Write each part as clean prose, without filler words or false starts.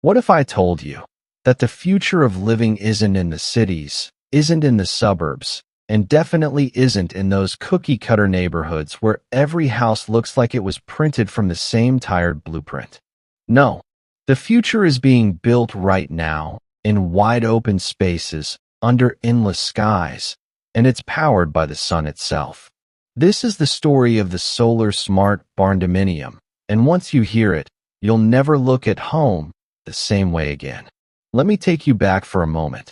What if I told you that the future of living isn't in the cities, isn't in the suburbs, and definitely isn't in those cookie-cutter neighborhoods where every house looks like it was printed from the same tired blueprint? No, the future is being built right now in wide-open spaces under endless skies, and it's powered by the sun itself. This is the story of the Solar Smart Barndominium, and once you hear it, you'll never look at home the same way again. Let me take you back for a moment.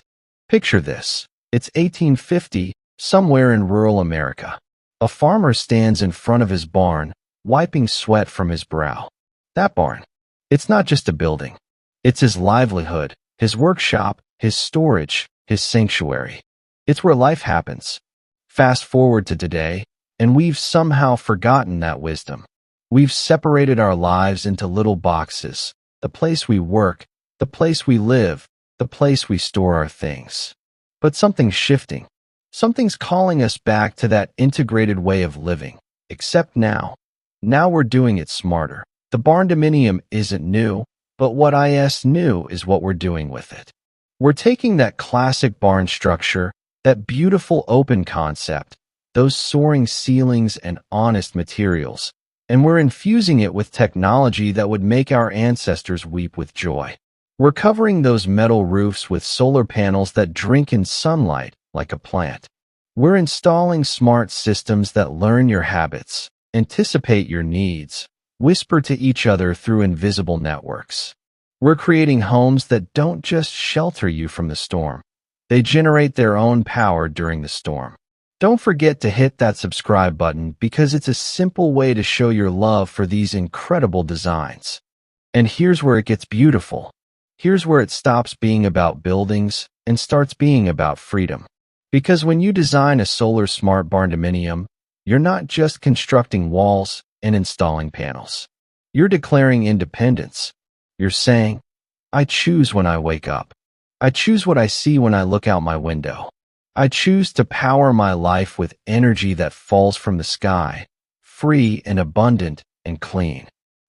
Picture this. It's 1850, somewhere in rural America. A farmer stands in front of his barn, wiping sweat from his brow. That barn, it's not just a building. It's his livelihood, his workshop, his storage, his sanctuary. It's where life happens. Fast forward to today, and we've somehow forgotten that wisdom. We've separated our lives into little boxes. The place we work, the place we live, the place we store our things. But something's shifting. Something's calling us back to that integrated way of living. Except now. Now we're doing it smarter. The barndominium isn't new, but what is new is what we're doing with it. We're taking that classic barn structure, that beautiful open concept, those soaring ceilings and honest materials, and we're infusing it with technology that would make our ancestors weep with joy. We're covering those metal roofs with solar panels that drink in sunlight like a plant. We're installing smart systems that learn your habits, anticipate your needs, whisper to each other through invisible networks. We're creating homes that don't just shelter you from the storm. They generate their own power during the storm. Don't forget to hit that subscribe button because it's a simple way to show your love for these incredible designs. And here's where it gets beautiful. Here's where it stops being about buildings and starts being about freedom. Because when you design a Solar Smart Barndominium, you're not just constructing walls and installing panels. You're declaring independence. You're saying, I choose when I wake up. I choose what I see when I look out my window. I choose to power my life with energy that falls from the sky, free and abundant and clean.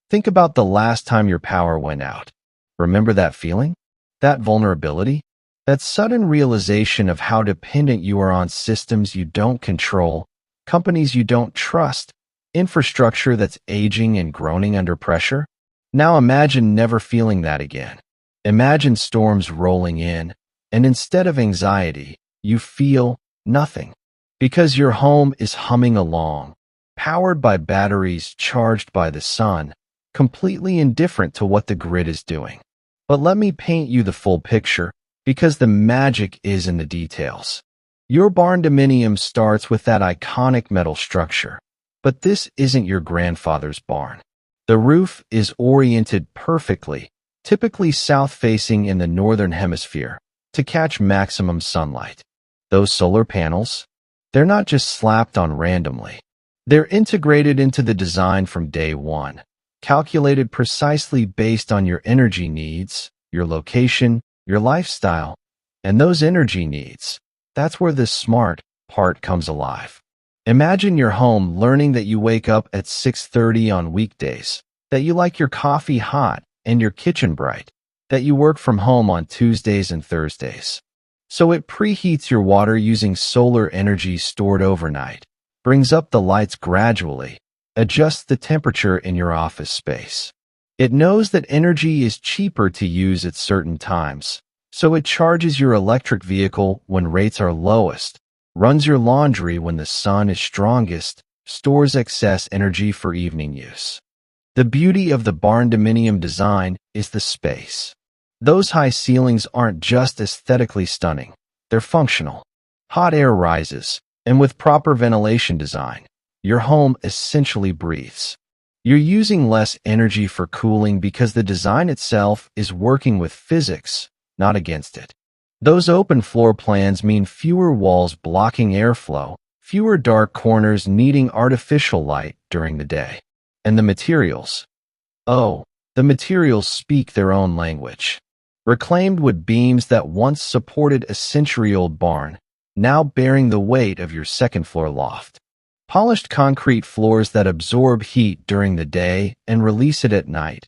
Think about the last time your power went out. Remember that feeling? That vulnerability? That sudden realization of how dependent you are on systems you don't control, companies you don't trust, infrastructure that's aging and groaning under pressure? Now imagine never feeling that again. Imagine storms rolling in, and instead of anxiety, you feel nothing. Because your home is humming along, powered by batteries charged by the sun, completely indifferent to what the grid is doing. But let me paint you the full picture, because the magic is in the details. Your barndominium starts with that iconic metal structure. But this isn't your grandfather's barn. The roof is oriented perfectly, typically south-facing in the northern hemisphere, to catch maximum sunlight. Those solar panels, they're not just slapped on randomly. They're integrated into the design from day one, calculated precisely based on your energy needs, your location, your lifestyle, and those energy needs. That's where the smart part comes alive. Imagine your home learning that you wake up at 6:30 on weekdays, that you like your coffee hot and your kitchen bright, that you work from home on Tuesdays and Thursdays. So it preheats your water using solar energy stored overnight, brings up the lights gradually, adjusts the temperature in your office space. It knows that energy is cheaper to use at certain times, so it charges your electric vehicle when rates are lowest, runs your laundry when the sun is strongest, stores excess energy for evening use. The beauty of the barndominium design is the space. Those high ceilings aren't just aesthetically stunning, they're functional. Hot air rises, and with proper ventilation design, your home essentially breathes. You're using less energy for cooling because the design itself is working with physics, not against it. Those open floor plans mean fewer walls blocking airflow, fewer dark corners needing artificial light during the day. And the materials? Oh, the materials speak their own language. Reclaimed wood beams that once supported a century-old barn, now bearing the weight of your second-floor loft. Polished concrete floors that absorb heat during the day and release it at night.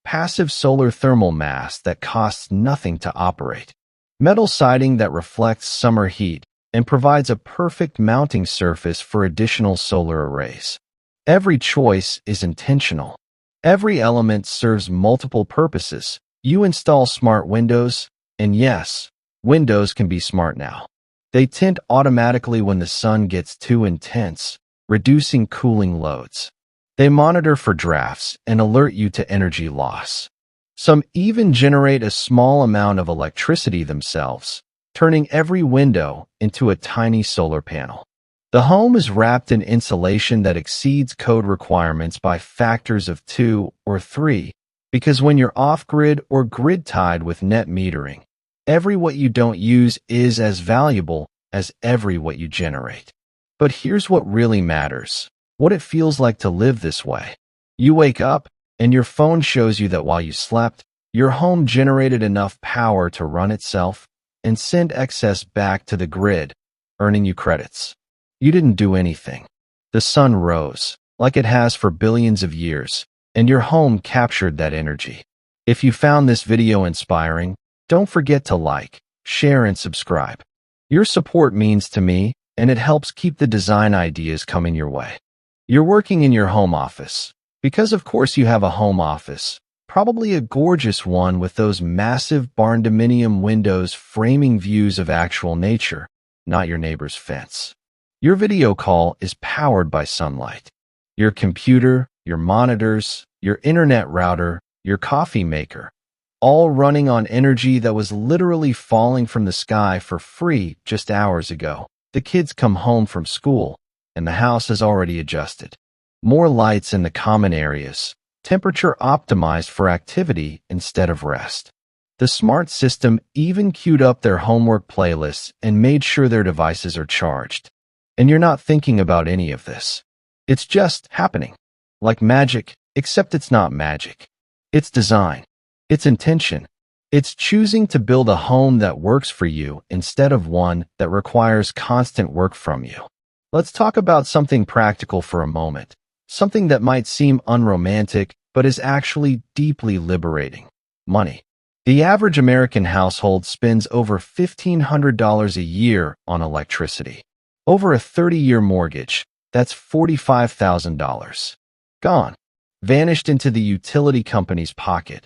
passive solar thermal mass that costs nothing to operate, metal siding that reflects summer heat and provides a perfect mounting surface for additional solar arrays. Every choice is intentional. Every element serves multiple purposes. You install smart windows, and yes, windows can be smart now. They tint automatically when the sun gets too intense, reducing cooling loads. They monitor for drafts and alert you to energy loss. Some even generate a small amount of electricity themselves, turning every window into a tiny solar panel. The home is wrapped in insulation that exceeds code requirements by factors of 2 or 3, because when you're off-grid or grid-tied with net metering, every watt you don't use is as valuable as every watt you generate. But here's what really matters: what it feels like to live this way. You wake up, and your phone shows you that while you slept, your home generated enough power to run itself and send excess back to the grid, earning you credits. You didn't do anything. The sun rose, like it has for billions of years, and your home captured that energy. If you found this video inspiring, don't forget to like, share, and subscribe. Your support means to me, and it helps keep the design ideas coming your way. You're working in your home office, because of course you have a home office, probably a gorgeous one with those massive barndominium windows framing views of actual nature, not your neighbor's fence. Your video call is powered by sunlight. Your computer, your monitors, your internet router, your coffee maker, all running on energy that was literally falling from the sky for free just hours ago. The kids come home from school, and the house has already adjusted. More lights in the common areas, temperature optimized for activity instead of rest. The smart system even queued up their homework playlists and made sure their devices are charged. And you're not thinking about any of this. It's just happening. Like magic, except it's not magic. It's design. It's intention. It's choosing to build a home that works for you instead of one that requires constant work from you. Let's talk about something practical for a moment. Something that might seem unromantic, but is actually deeply liberating. Money. The average American household spends over $1,500 a year on electricity. Over a 30-year mortgage, that's $45,000. Gone. Vanished into the utility company's pocket.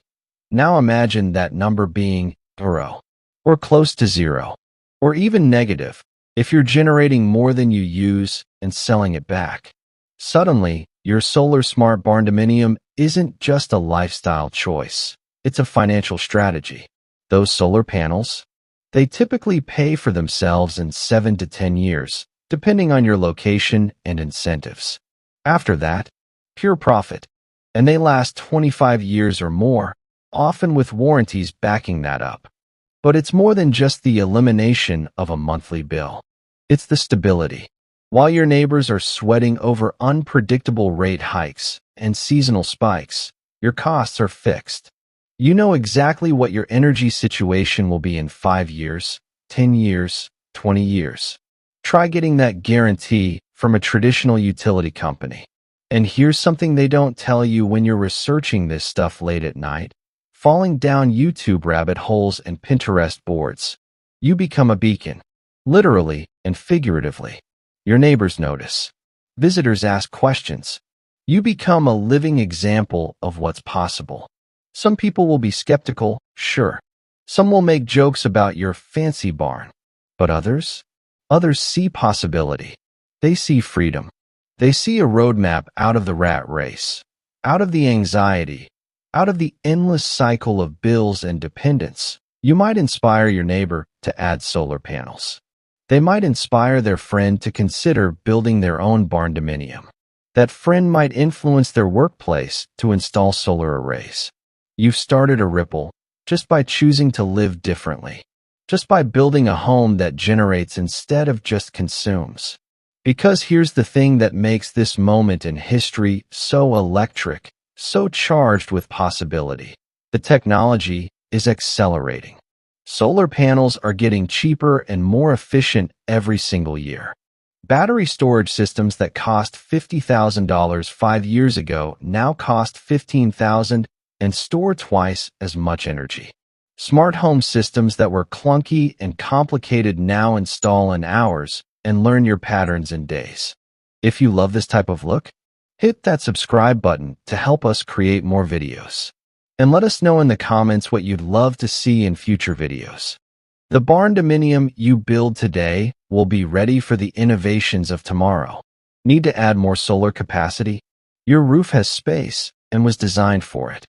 Now imagine that number being 0, or close to 0, or even negative, if you're generating more than you use and selling it back. Suddenly, your Solar Smart Barndominium isn't just a lifestyle choice. It's a financial strategy. Those solar panels, they typically pay for themselves in 7 to 10 years, depending on your location and incentives. After that, pure profit, and they last 25 years or more, often with warranties backing that up. But it's more than just the elimination of a monthly bill. It's the stability. While your neighbors are sweating over unpredictable rate hikes and seasonal spikes, your costs are fixed. You know exactly what your energy situation will be in 5 years, 10 years, 20 years. Try getting that guarantee from a traditional utility company. And here's something they don't tell you when you're researching this stuff late at night. Falling down YouTube rabbit holes and Pinterest boards, you become a beacon, literally and figuratively. Your neighbors notice. Visitors ask questions. You become a living example of what's possible. Some people will be skeptical, sure. Some will make jokes about your fancy barn. But others see possibility. They see freedom. They see a roadmap out of the rat race, out of the anxiety, out of the endless cycle of bills and dependence. You might inspire your neighbor to add solar panels. They might inspire their friend to consider building their own barndominium. That friend might influence their workplace to install solar arrays. You've started a ripple just by choosing to live differently, just by building a home that generates instead of just consumes. Because here's the thing that makes this moment in history so electric, so charged with possibility. The technology is accelerating. Solar panels are getting cheaper and more efficient every single year. Battery storage systems that cost $50,000 5 years ago now cost $15,000 and store twice as much energy. Smart home systems that were clunky and complicated now install in hours and learn your patterns in days. If you love this type of look, hit that subscribe button to help us create more videos. And let us know in the comments what you'd love to see in future videos. The barndominium you build today will be ready for the innovations of tomorrow. Need to add more solar capacity? Your roof has space and was designed for it.